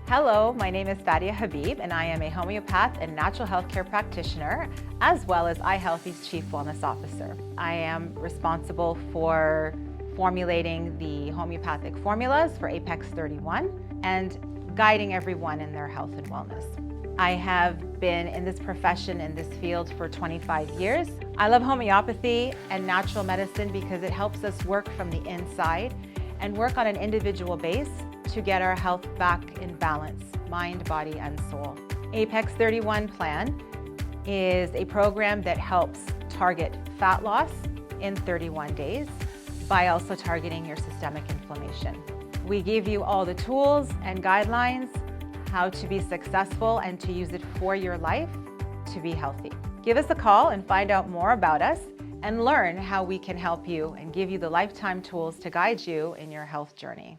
Hello, my name is Fadia Habib, and I am a homeopath and natural healthcare practitioner, as well as iHealthy's Chief Wellness Officer. I am responsible for formulating the homeopathic formulas for Apex31 and guiding everyone in their health and wellness. I have been in this profession, in this field for 25 years. I love homeopathy and natural medicine because it helps us work from the inside and work on an individual base to get our health back in balance, mind, body, and soul. Apex31 Plan is a program that helps target fat loss in 31 days by also targeting your systemic inflammation. We give you all the tools and guidelines how to be successful and to use it for your life to be healthy. Give us a call and find out more about us and learn how we can help you and give you the lifetime tools to guide you in your health journey.